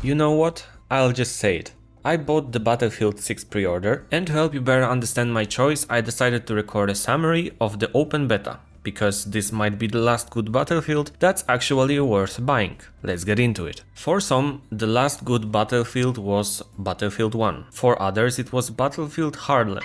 You know what? I'll just say it. I bought the Battlefield 6 pre-order, and to help you better understand my choice, I decided to record a summary of the open beta, because this might be the last good Battlefield that's actually worth buying. Let's get into it. For some, the last good Battlefield was Battlefield 1. For others, it was Battlefield Hardline.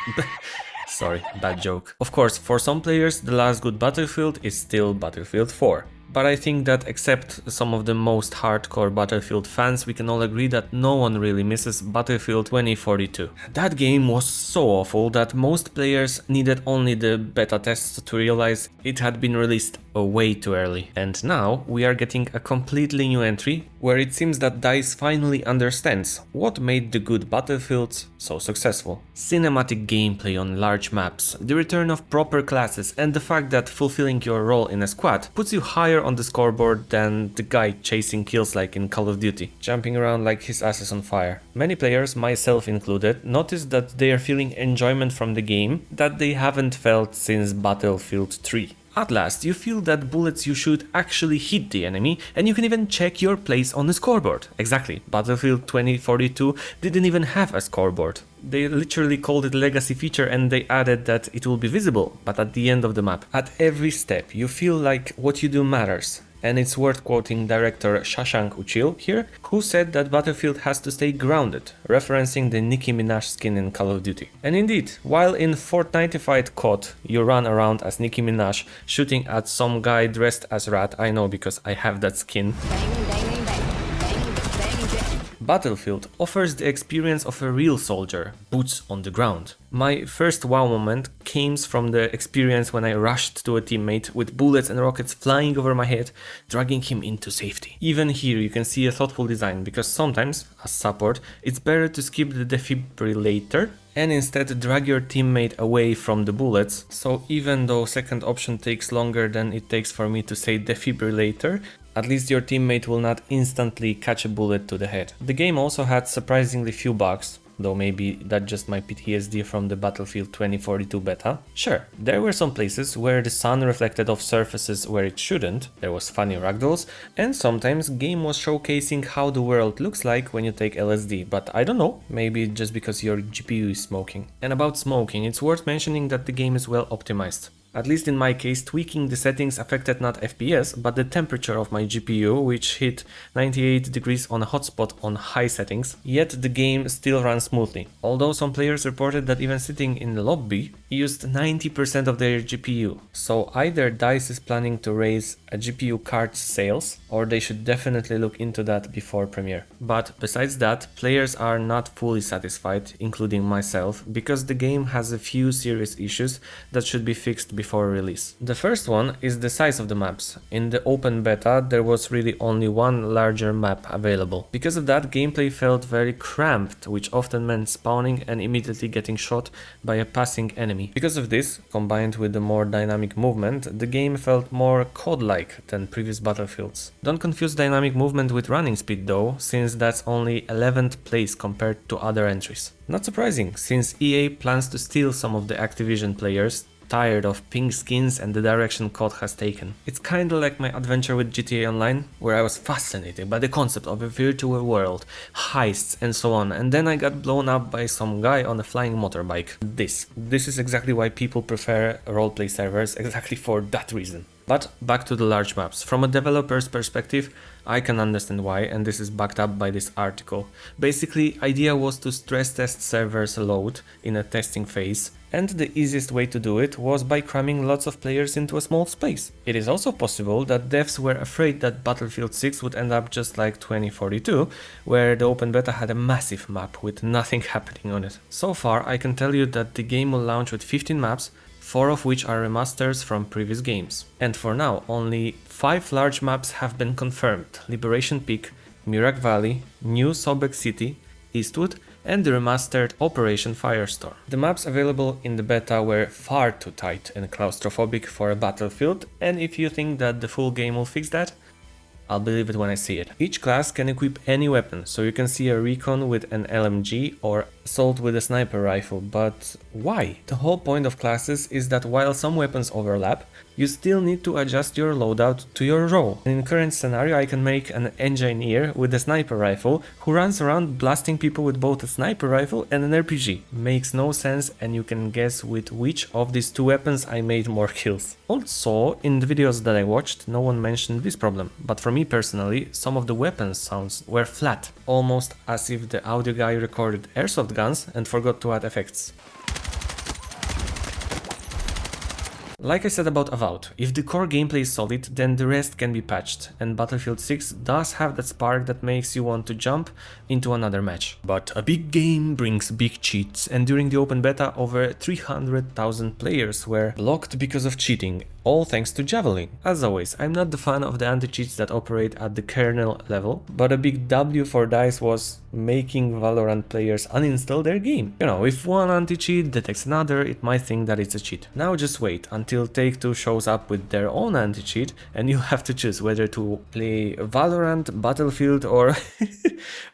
Sorry, bad joke. Of course, for some players, the last good Battlefield is still Battlefield 4. But I think that except some of the most hardcore Battlefield fans, we can all agree that no one really misses Battlefield 2042. That game was so awful that most players needed only the beta tests to realize it had been released way too early. And now we are getting a completely new entry where it seems that DICE finally understands what made the good Battlefields so successful. Cinematic gameplay on large maps, the return of proper classes, and the fact that fulfilling your role in a squad puts you higher on the scoreboard than the guy chasing kills like in Call of Duty, jumping around like his ass is on fire. Many players, myself included, notice that they are feeling enjoyment from the game that they haven't felt since Battlefield 3. At last, you feel that bullets you shoot actually hit the enemy, and you can even check your place on the scoreboard. Exactly, Battlefield 2042 didn't even have a scoreboard. They literally called it legacy feature and they added that it will be visible, but at the end of the map. At every step, you feel like what you do matters. And it's worth quoting director Shashank Uchil here, who said that Battlefield has to stay grounded, referencing the Nicki Minaj skin in Call of Duty. And indeed, while in Fortnitefied COD you run around as Nicki Minaj shooting at some guy dressed as Rat, I know because I have that skin. Battlefield offers the experience of a real soldier, boots on the ground. My first wow moment came from the experience when I rushed to a teammate with bullets and rockets flying over my head, dragging him into safety. Even here you can see a thoughtful design, because sometimes, as support, it's better to skip the defibrillator and instead drag your teammate away from the bullets. So even though second option takes longer than it takes for me to say defibrillator, at least your teammate will not instantly catch a bullet to the head. The game also had surprisingly few bugs, though maybe that's just my PTSD from the Battlefield 2042 beta. Sure, there were some places where the sun reflected off surfaces where it shouldn't, there was funny ragdolls, and sometimes game was showcasing how the world looks like when you take LSD, but I don't know, maybe just because your GPU is smoking. And about smoking, it's worth mentioning that the game is well optimized. At least in my case, tweaking the settings affected not FPS, but the temperature of my GPU, which hit 98 degrees on a hotspot on high settings, yet the game still runs smoothly. Although some players reported that even sitting in the lobby used 90% of their GPU. So either DICE is planning to raise a GPU card sales, or they should definitely look into that before premiere. But besides that, players are not fully satisfied, including myself, because the game has a few serious issues that should be fixed before release. The first one is the size of the maps. In the open beta there was really only one larger map available. Because of that, gameplay felt very cramped, which often meant spawning and immediately getting shot by a passing enemy. Because of this, combined with the more dynamic movement, the game felt more COD-like than previous Battlefields. Don't confuse dynamic movement with running speed though, since that's only 11th place compared to other entries. Not surprising, since EA plans to steal some of the Activision players tired of pink skins and the direction COD has taken. It's kinda like my adventure with GTA Online, where I was fascinated by the concept of a virtual world, heists and so on, and then I got blown up by some guy on a flying motorbike. This is exactly why people prefer roleplay servers, exactly for that reason. But back to the large maps. From a developer's perspective, I can understand why, and this is backed up by this article. Basically, idea was to stress test servers load in a testing phase, and the easiest way to do it was by cramming lots of players into a small space. It is also possible that devs were afraid that Battlefield 6 would end up just like 2042, where the open beta had a massive map with nothing happening on it. So far, I can tell you that the game will launch with 15 maps, 4 of which are remasters from previous games. And for now, only 5 large maps have been confirmed: Liberation Peak, Mirak Valley, New Sobek City, Eastwood, and the remastered Operation Firestorm. The maps available in the beta were far too tight and claustrophobic for a Battlefield, and if you think that the full game will fix that, I'll believe it when I see it. Each class can equip any weapon, so you can see a recon with an LMG or assault with a sniper rifle, but why? The whole point of classes is that while some weapons overlap, you still need to adjust your loadout to your role. And in current scenario, I can make an engineer with a sniper rifle who runs around blasting people with both a sniper rifle and an RPG. Makes no sense, and you can guess with which of these two weapons I made more kills. Also, in the videos that I watched, no one mentioned this problem, but for me personally, some of the weapons sounds were flat, almost as if the audio guy recorded airsoft guns and forgot to add effects. Like I said about Avowed, if the core gameplay is solid, then the rest can be patched, and Battlefield 6 does have that spark that makes you want to jump into another match. But a big game brings big cheats, and during the open beta over 300,000 players were blocked because of cheating, all thanks to Javelin. As always, I'm not the fan of the anti-cheats that operate at the kernel level, but a big W for DICE was making Valorant players uninstall their game. You know, if one anti-cheat detects another, it might think that it's a cheat. Now just wait until Take-Two shows up with their own anti-cheat, and you have to choose whether to play Valorant, Battlefield, or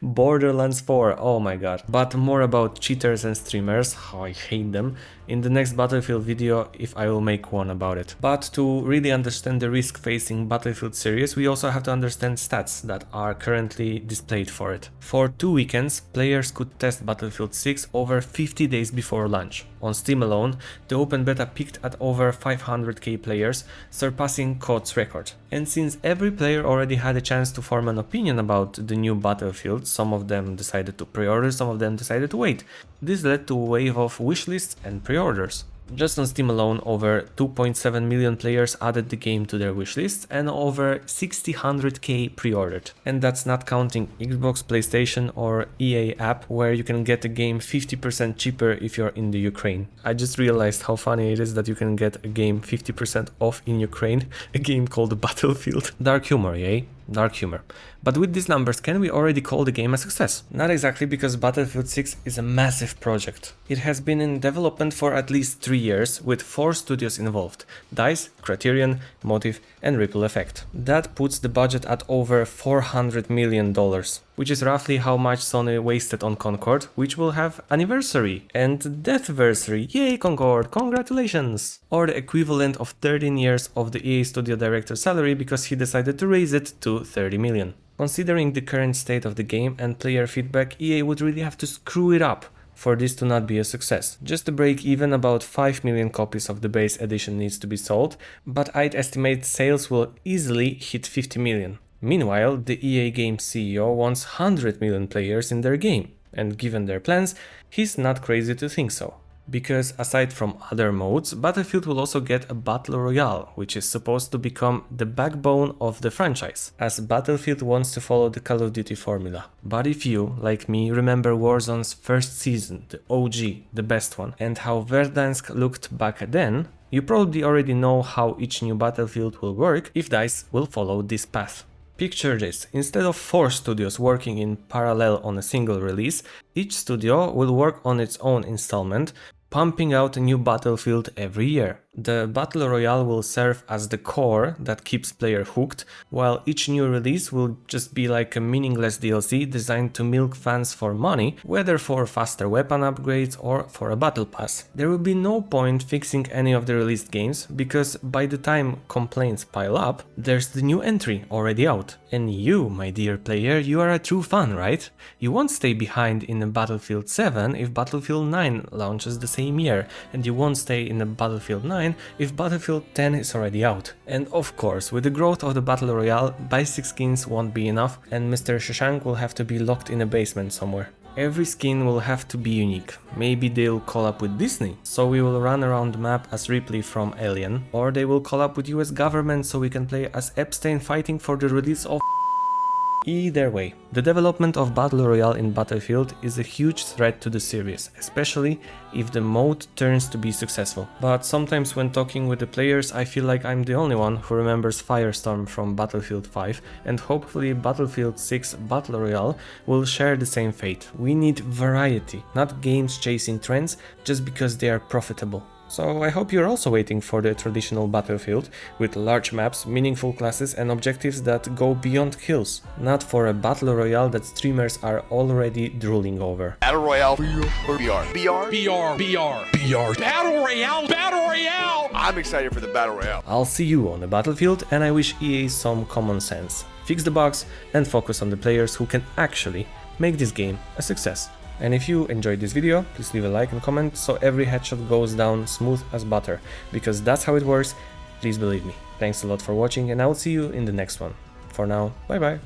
Borderlands 4. Oh my god. But more about cheaters and streamers, how I hate them, in the next Battlefield video if I will make one about it. But to really understand the risk facing Battlefield series, we also have to understand stats that are currently displayed for it. For 2 weekends, players could test Battlefield 6 over 50 days before launch. On Steam alone, the open beta peaked at over 500k players, surpassing COD's record. And since every player already had a chance to form an opinion about the new Battlefield, some of them decided to pre-order, some of them decided to wait. This led to a wave of wishlists and pre-orders. Just on Steam alone, over 2.7 million players added the game to their wishlists and over 600k pre-ordered. And that's not counting Xbox, PlayStation or EA app, where you can get a game 50% cheaper if you're in the Ukraine. I just realized how funny it is that you can get a game 50% off in Ukraine, a game called Battlefield. Dark humor, yay? Dark humor. But with these numbers, can we already call the game a success? Not exactly, because Battlefield 6 is a massive project. It has been in development for at least 3 years, with 4 studios involved: DICE, Criterion, Motive and Ripple Effect. That puts the budget at over $400 million, which is roughly how much Sony wasted on Concord, which will have anniversary and deathversary. Yay Concord, congratulations! Or the equivalent of 13 years of the EA studio director's salary, because he decided to raise it to 30 million. Considering the current state of the game and player feedback, EA would really have to screw it up for this to not be a success. Just to break even, about 5 million copies of the base edition needs to be sold, but I'd estimate sales will easily hit 50 million. Meanwhile, the EA Games CEO wants 100 million players in their game, and given their plans, he's not crazy to think so. Because aside from other modes, Battlefield will also get a Battle Royale, which is supposed to become the backbone of the franchise, as Battlefield wants to follow the Call of Duty formula. But if you, like me, remember Warzone's first season, the OG, the best one, and how Verdansk looked back then, you probably already know how each new Battlefield will work if DICE will follow this path. Picture this: instead of 4 studios working in parallel on a single release, each studio will work on its own installment, pumping out a new Battlefield every year. The Battle Royale will serve as the core that keeps player hooked, while each new release will just be like a meaningless DLC designed to milk fans for money, whether for faster weapon upgrades or for a battle pass. There will be no point fixing any of the released games, because by the time complaints pile up, there's the new entry already out. And you, my dear player, you are a true fan, right? You won't stay behind in a Battlefield 7 if Battlefield 9 launches the same year, and you won't stay in a Battlefield 9 if Battlefield 10 is already out. And of course, with the growth of the Battle Royale, basic skins won't be enough, and Mr. Shashank will have to be locked in a basement somewhere. Every skin will have to be unique. Maybe they'll collab with Disney, so we will run around the map as Ripley from Alien, or they will collab with US government so we can play as Epstein fighting for the release of... Either way, the development of Battle Royale in Battlefield is a huge threat to the series, especially if the mode turns to be successful. But sometimes when talking with the players, I feel like I'm the only one who remembers Firestorm from Battlefield 5, and hopefully Battlefield 6 Battle Royale will share the same fate. We need variety, not games chasing trends just because they are profitable. So I hope you're also waiting for the traditional Battlefield, with large maps, meaningful classes and objectives that go beyond kills, not for a battle royale that streamers are already drooling over. Battle Royale or BR? BR. Battle Royale! I'm excited for the Battle Royale. I'll see you on the Battlefield, and I wish EA some common sense. Fix the bugs and focus on the players who can actually make this game a success. And if you enjoyed this video, please leave a like and comment so every headshot goes down smooth as butter, because that's how it works, please believe me. Thanks a lot for watching, and I will see you in the next one. For now, bye bye.